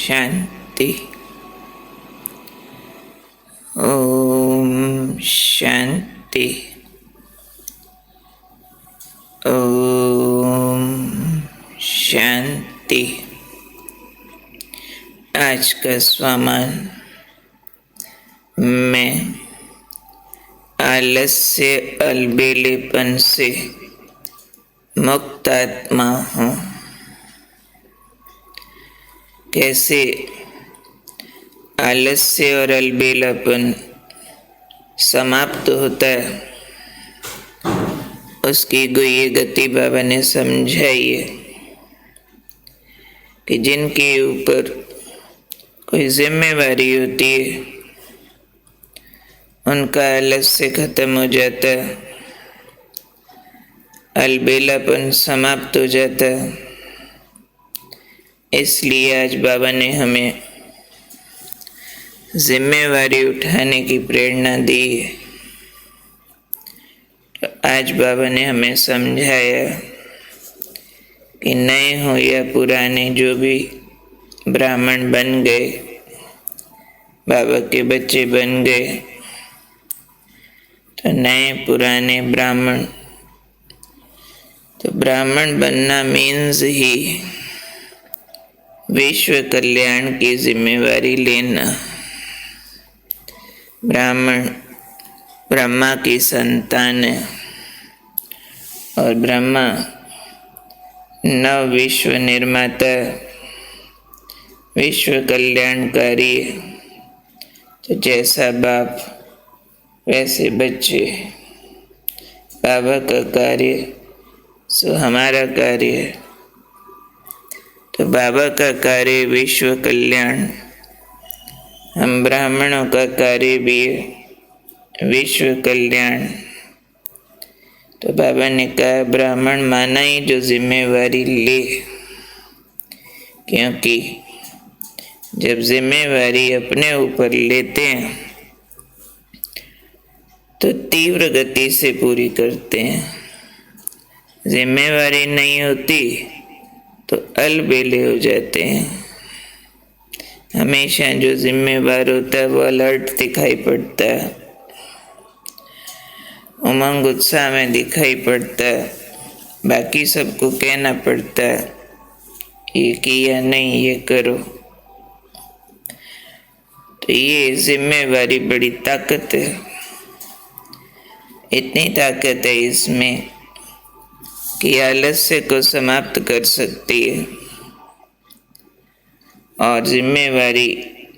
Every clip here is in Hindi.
शांति। ओम शांति। ओम शांति। आज का स्वमान, मैं आलस्य अलबेलेपन से मुक्त आत्मा हूँ। कैसे आलस्य और अलबेलापन समाप्त होता है, उसकी गुह्य गति बाबा ने समझाई है कि जिनके ऊपर कोई जिम्मेवारी होती है उनका आलस्य खत्म हो जाता है, अलबेलापन समाप्त हो जाता है। इसलिए आज बाबा ने हमें जिम्मेवारी उठाने की प्रेरणा दी है। तो आज बाबा ने हमें समझाया कि नए हो या पुराने जो भी ब्राह्मण बन गए, बाबा के बच्चे बन गए, तो नए पुराने ब्राह्मण, तो ब्राह्मण बनना मीन्स ही विश्व कल्याण की जिम्मेवारी लेना। ब्राह्मण ब्रह्मा की संतान है और ब्रह्मा नव विश्व निर्माता, विश्व कल्याणकारी है। तो जैसा बाप वैसे बच्चे, बाबा का कार्य सो हमारा कार्य है। तो बाबा का कार्य विश्व कल्याण, हम ब्राह्मणों का कार्य भी है विश्व कल्याण। तो बाबा ने कहा ब्राह्मण माना ही जो जिम्मेवारी ले, क्योंकि जब जिम्मेवारी अपने ऊपर लेते हैं तो तीव्र गति से पूरी करते हैं। जिम्मेवारी नहीं होती तो अलबेले हो जाते हैं। हमेशा जो जिम्मेवार होता है वो अलर्ट दिखाई पड़ता है, उमंग उत्साह में दिखाई पड़ता है। बाकी सबको कहना पड़ता है ये किया नहीं, ये करो। तो ये जिम्मेवारी बड़ी ताकत है। इतनी ताकत है इसमें कि आलस्य को समाप्त कर सकती है और जिम्मेवारी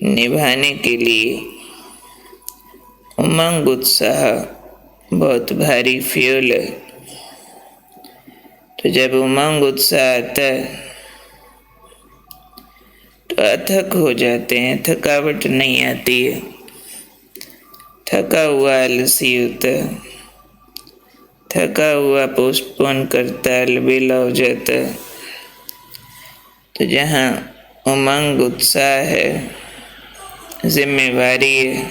निभाने के लिए उमंग उत्साह बहुत भारी फ्यूल है। तो जब उमंग उत्साह आता है तो अथक हो जाते हैं, थकावट नहीं आती है। थका हुआ आलसी होता है, थका हुआ पोस्टपोन करता है, अलबेला हो जाता है। तो जहाँ उमंग उत्साह है, जिम्मेवारी है,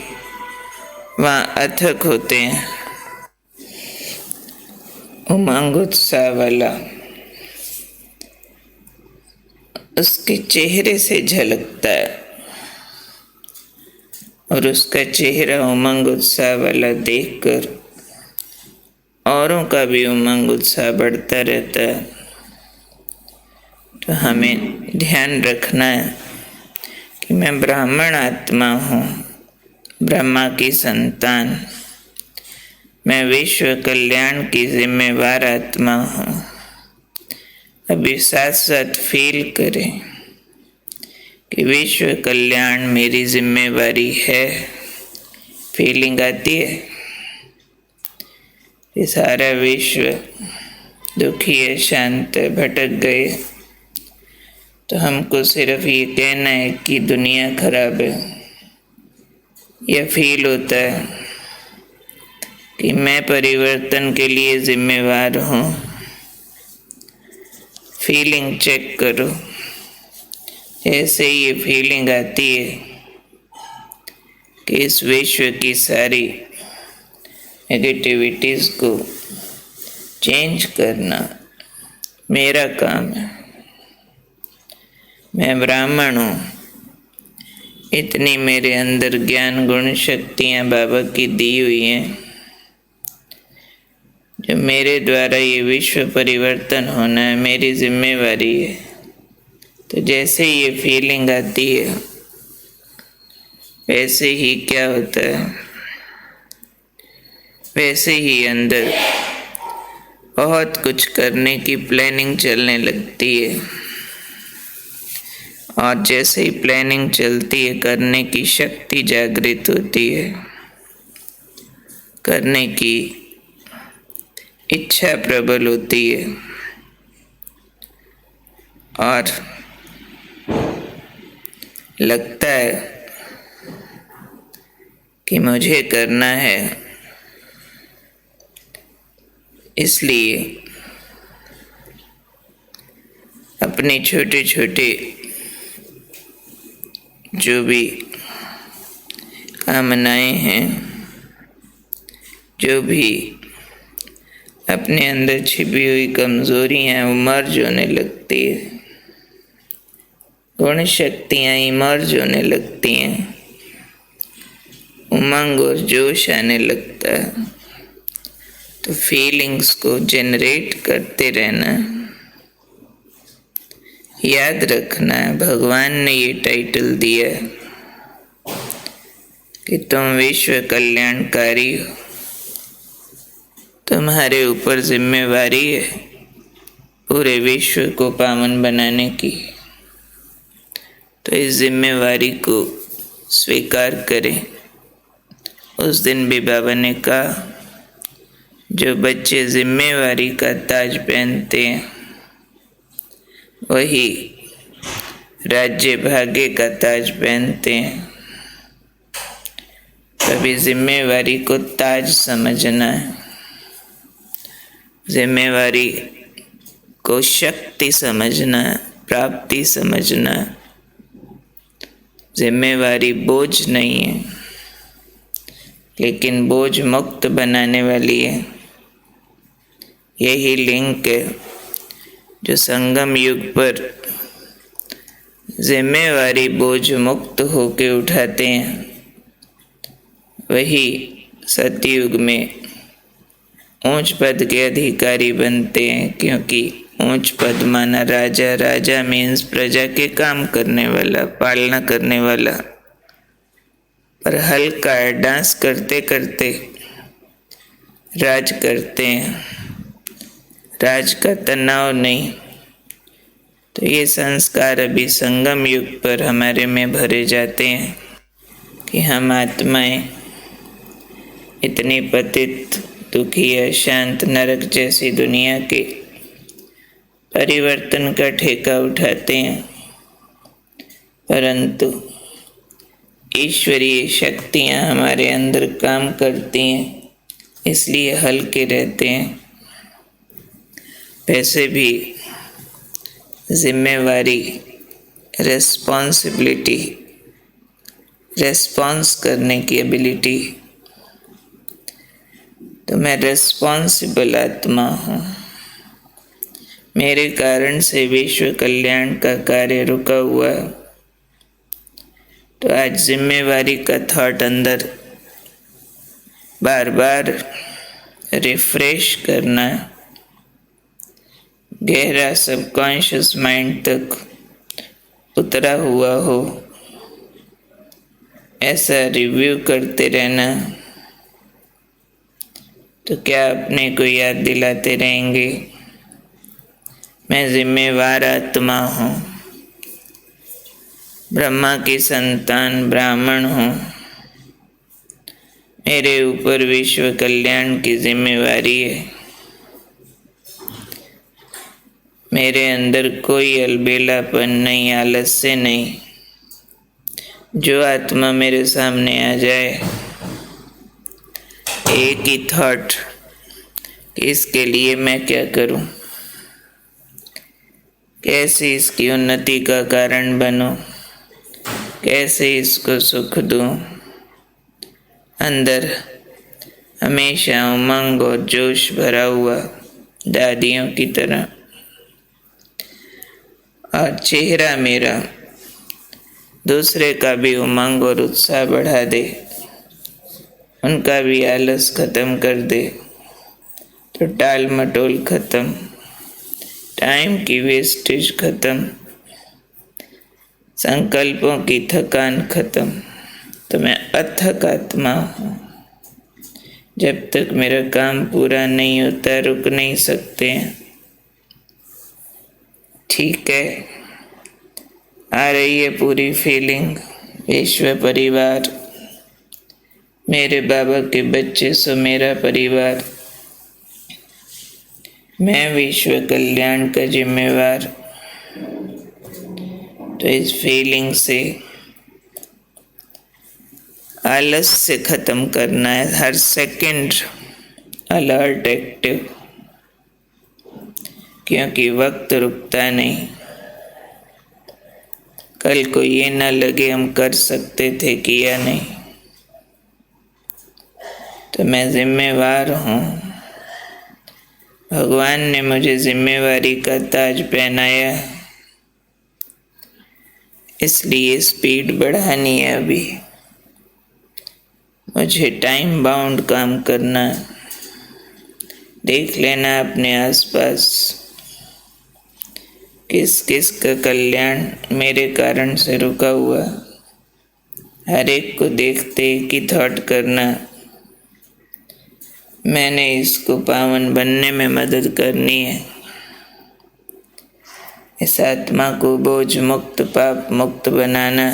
वहाँ अथक होते हैं। उमंग उत्साह वाला उसके चेहरे से झलकता है और उसका चेहरा उमंग उत्साह वाला देखकर औरों का भी उमंग उत्साह बढ़ता रहता है। तो हमें ध्यान रखना है कि मैं ब्राह्मण आत्मा हूँ, ब्रह्मा की संतान। मैं विश्व कल्याण की जिम्मेवार आत्मा हूँ। अभी साथ साथ फील करें कि विश्व कल्याण मेरी जिम्मेवारी है। फीलिंग आती है? ये सारा विश्व दुखी है, शांत है, भटक गए। तो हमको सिर्फ ये कहना है कि दुनिया खराब है। यह फील होता है कि मैं परिवर्तन के लिए जिम्मेवार हूँ। फीलिंग चेक करो। ऐसे ये फीलिंग आती है कि इस विश्व की सारी नेगेटिविटीज को चेंज करना मेरा काम है। मैं ब्राह्मण हूँ, इतनी मेरे अंदर ज्ञान गुण शक्तियाँ बाबा की दी हुई हैं, जो मेरे द्वारा ये विश्व परिवर्तन होना है, मेरी जिम्मेवारी है। तो जैसे ये फीलिंग आती है वैसे ही क्या होता है, वैसे ही अंदर बहुत कुछ करने की प्लानिंग चलने लगती है। और जैसे ही प्लानिंग चलती है, करने की शक्ति जागृत होती है, करने की इच्छा प्रबल होती है और लगता है कि मुझे करना है। इसलिए अपने छोटे छोटे जो भी कामनाएं हैं, जो भी अपने अंदर छिपी हुई कमजोरियां वो मर्ज होने लगती है, गुण शक्तियां इमर्ज होने लगती हैं, उमंग और जोश आने लगता है। तो फीलिंग्स को जनरेट करते रहना। याद रखना, भगवान ने ये टाइटल दिया कि तुम विश्व कल्याणकारी हो, तुम्हारे ऊपर जिम्मेवारी है पूरे विश्व को पावन बनाने की। तो इस जिम्मेवारी को स्वीकार करें। उस दिन भी बाबा ने कहा, जो बच्चे जिम्मेवारी का ताज पहनते हैं वही राज्य भाग्य का ताज पहनते हैं। कभी जिम्मेवारी को ताज समझना है, जिम्मेवारी को शक्ति समझना, प्राप्ति समझना। जिम्मेवारी बोझ नहीं है, लेकिन बोझ मुक्त बनाने वाली है। यही लिंक है जो संगम युग पर जिम्मेवारी बोझ मुक्त होके उठाते हैं, वही सतयुग में ऊंच पद के अधिकारी बनते हैं। क्योंकि ऊंच पद माना राजा, राजा मीन्स प्रजा के काम करने वाला, पालना करने वाला। पर हल्का डांस करते करते राज करते हैं, राज का तनाव नहीं। तो ये संस्कार अभी संगम युग पर हमारे में भरे जाते हैं कि हम आत्माएं इतनी पतित, दुखी, अशांत, नरक जैसी दुनिया के परिवर्तन का ठेका उठाते हैं, परंतु ईश्वरीय शक्तियाँ हमारे अंदर काम करती हैं, इसलिए हल्के रहते हैं। वैसे भी जिम्मेवारी, रेस्पॉन्सिबिलिटी, रेस्पॉन्स करने की एबिलिटी। तो मैं रेस्पॉन्सिबल आत्मा हूँ, मेरे कारण से विश्व कल्याण का कार्य रुका हुआ है। तो आज जिम्मेवारी का थॉट अंदर बार बार रिफ्रेश करना, गहरा सबकॉन्शियस माइंड तक उतरा हुआ हो, ऐसा रिव्यू करते रहना। तो क्या अपने को याद दिलाते रहेंगे, मैं जिम्मेवार आत्मा हूँ, ब्रह्मा की संतान ब्राह्मण हूँ, मेरे ऊपर विश्व कल्याण की जिम्मेवारी है। मेरे अंदर कोई अलबेलापन नहीं, आलस्य नहीं। जो आत्मा मेरे सामने आ जाए, एक ही थॉट कि इसके लिए मैं क्या करूं, कैसे इसकी उन्नति का कारण बनूं, कैसे इसको सुख दूं। अंदर हमेशा उमंग और जोश भरा हुआ, दादियों की तरह। और चेहरा मेरा दूसरे का भी उमंग और उत्साह बढ़ा दे, उनका भी आलस खत्म कर दे, तो टाल मटोल खत्म, टाइम की वेस्टेज खत्म, संकल्पों की थकान खत्म। तो मैं अथक आत्मा हूँ, जब तक मेरा काम पूरा नहीं होता रुक नहीं सकते हैं। ठीक है, आ रही है पूरी फीलिंग। विश्व परिवार, मेरे बाबा के बच्चे सो मेरा परिवार, मैं विश्व कल्याण का जिम्मेवार। तो इस फीलिंग से आलस से ख़त्म करना है, हर सेकंड अलर्ट एक्टिव, क्योंकि वक्त रुकता नहीं। कल को ये ना लगे हम कर सकते थे किया नहीं। तो मैं जिम्मेवार हूँ, भगवान ने मुझे जिम्मेवारी का ताज पहनाया, इसलिए स्पीड बढ़ानी है। अभी मुझे टाइम बाउंड काम करना। देख लेना अपने आसपास किस किस का कल्याण मेरे कारण से रुका हुआ। हर एक को देखते कि थॉट करना, मैंने इसको पावन बनने में मदद करनी है। इस आत्मा को बोझ मुक्त पाप मुक्त बनाना,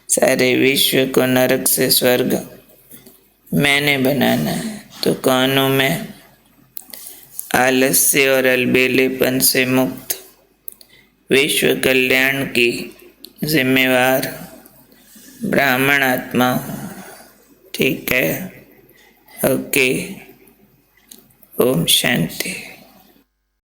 सारे विश्व को नरक से स्वर्ग मैंने बनाना है। तो कौन हूँ मैं? आलस्य और अलबेलेपन से मुक्त, विश्व कल्याण की जिम्मेवार ब्राह्मण आत्मा हूँ। ठीक है, ओके, ओम शांति।